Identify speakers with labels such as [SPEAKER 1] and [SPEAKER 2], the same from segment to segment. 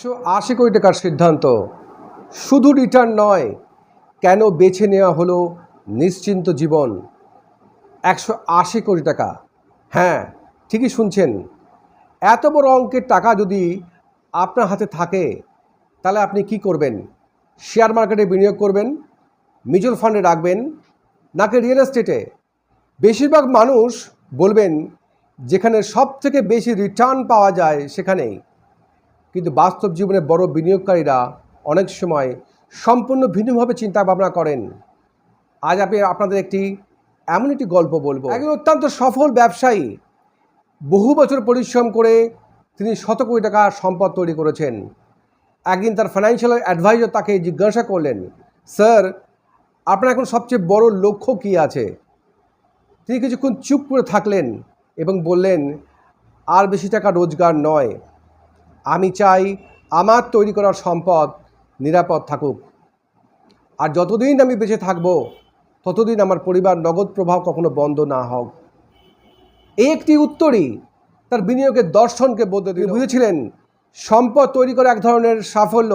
[SPEAKER 1] 180 কোটি টাকার সিদ্ধান্ত, শুধু রিটার্ন নয়, কেন বেছে নেওয়া হলো নিশ্চিন্ত জীবন। 180 কোটি টাকা, হ্যাঁ ঠিকই শুনছেন। এত বড় অঙ্কের টাকা যদি আপনার হাতে থাকে তাহলে আপনি কি করবেন? শেয়ার মার্কেটে বিনিয়োগ করবেন, মিউচুয়াল ফান্ডে রাখবেন, নাকি রিয়েল এস্টেটে? বেশিরভাগ মানুষ বলবেন যেখানে সবথেকে বেশি রিটার্ন পাওয়া যায় সেখানেই। কিন্তু বাস্তব জীবনে বড় বিনিয়োগকারীরা অনেক সময় সম্পূর্ণ ভিন্নভাবে চিন্তা ভাবনা করেন। আজ আমি আপনাদের এমন একটি গল্প বলবো। একজন অত্যন্ত সফল ব্যবসায়ী, বহু বছর পরিশ্রম করে তিনি শত কোটি টাকা সম্পদ তৈরি করেছেন। একদিন তার ফাইন্যান্সিয়াল অ্যাডভাইজার তাকে জিজ্ঞাসা করলেন, স্যার আপনার এখন সবচেয়ে বড় লক্ষ্য কী আছে? তিনি কিছুক্ষণ চুপ করে থাকলেন এবং বললেন, আর বেশি টাকা রোজগার নয়, আমি চাই আমার তৈরি করা সম্পদ নিরাপদ থাকুক, আর যতদিন আমি বেঁচে থাকব ততদিন আমার পরিবার নগদ প্রবাহ কখনো বন্ধ না হোক। এই একটি উত্তরই তার বিনিয়োগের দর্শনকে বদলে দিল। বুঝেছিলেন সম্পদ তৈরি করা এক ধরনের সাফল্য,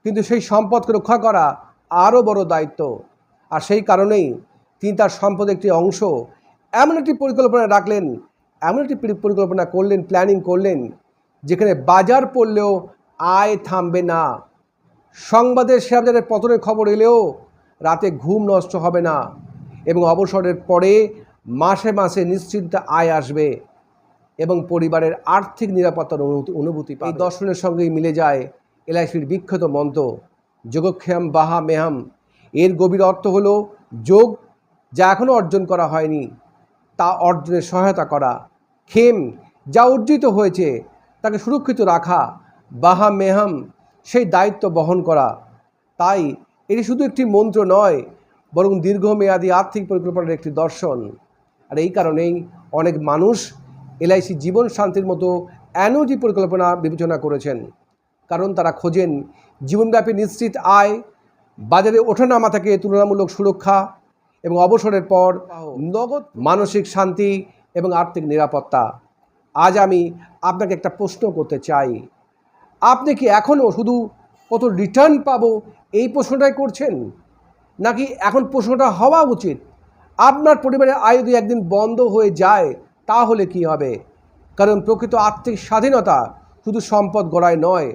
[SPEAKER 1] কিন্তু সেই সম্পদকে রক্ষা করা আরও বড় দায়িত্ব। আর সেই কারণেই তিনি তার সম্পদের একটি অংশ এমন একটি পরিকল্পনা রাখলেন, এমন একটি পরিকল্পনা করলেন, প্ল্যানিং করলেন, যেখানে বাজার পড়লেও আয় থামবে না। সংবাদের শেয়ার বাজারের পতনের খবর এলেও রাতে ঘুম নষ্ট হবে না, এবং অবসরের পরে মাসে মাসে নিশ্চিন্ত আয় আসবে এবং পরিবারের আর্থিক নিরাপত্তার অনুভূতি পাবে। এই দর্শনের সঙ্গেই মিলে যায় এলআইসির বিখ্যাত মন্ত্র, যোগক্ষেম বাহা মেহাম। এর গভীর অর্থ হলো যোগ, যা এখনও অর্জন করা হয়নি তা অর্জনের সহায়তা করা, খেম, যা অর্জিত হয়েছে তাকে সুরক্ষিত রাখা, বাহা মেহাম, সেই দায়িত্ব বহন করা। তাই এটি শুধু একটি মন্ত্র নয়, বরং দীর্ঘমেয়াদী আর্থিক পরিকল্পনার একটি দর্শন। আর এই কারণেই অনেক মানুষ এলআইসি জীবন শান্তির মতো অ্যানুইটি পরিকল্পনা বিবেচনা করেছেন, কারণ তারা খোঁজেন জীবনব্যাপী নিশ্চিত আয়, বাজারে ওঠানামা থেকে তুলনামূলক সুরক্ষা, এবং অবসরের পর নগদ মানসিক শান্তি এবং আর্থিক নিরাপত্তা। আজ আমি আপনাকে একটা প্রশ্ন করতে চাই, আপনি কি এখনও শুধু কত রিটার্ন পাবো এই প্রশ্নটাই করছেন, নাকি এখন প্রশ্নটা হওয়া উচিত আপনার পরিবারের আয় যদি একদিন বন্ধ হয়ে যায় তাহলে কি হবে? কারণ প্রকৃত আর্থিক স্বাধীনতা শুধু সম্পদ গড়ায় নয়,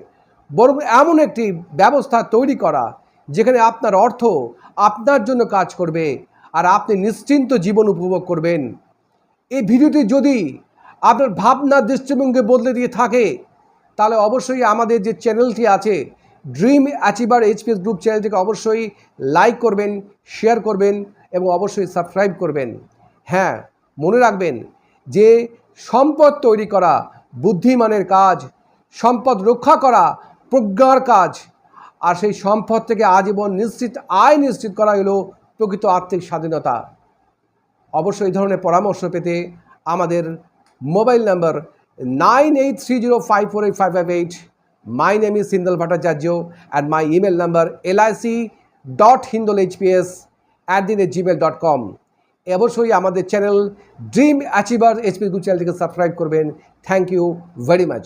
[SPEAKER 1] বরং এমন একটি ব্যবস্থা তৈরি করা যেখানে আপনার অর্থ আপনার জন্য কাজ করবে আর আপনি নিশ্চিন্ত জীবন উপভোগ করবেন। এই ভিডিওটি যদি আপনার ভাবনার দৃষ্টিভঙ্গি বদলে দিয়ে থাকে তাহলে অবশ্যই আমাদের যে চ্যানেলটি আছে ড্রিম অ্যাচিভার এইচপিএস গ্রুপ চ্যানেলটিকে অবশ্যই লাইক করবেন, শেয়ার করবেন এবং অবশ্যই সাবস্ক্রাইব করবেন। হ্যাঁ, মনে রাখবেন যে সম্পদ তৈরি করা বুদ্ধিমানের কাজ, সম্পদ রক্ষা করা প্রজ্ঞার কাজ, আর সেই সম্পদ থেকে আজীবন নিশ্চিত আয় নিশ্চিত করা হলো প্রকৃত আর্থিক স্বাধীনতা। অবশ্যই এই ধরনের পরামর্শ পেতে আমাদের mobile number 9830548558. My name is Hindal Bhattacharya and my email number lic.hindalhps@gmail.com. অবশ্যই আমাদের channel dream achiever HPS group চ্যানেলটিকে সাবস্ক্রাইব করবেন। Thank you very much.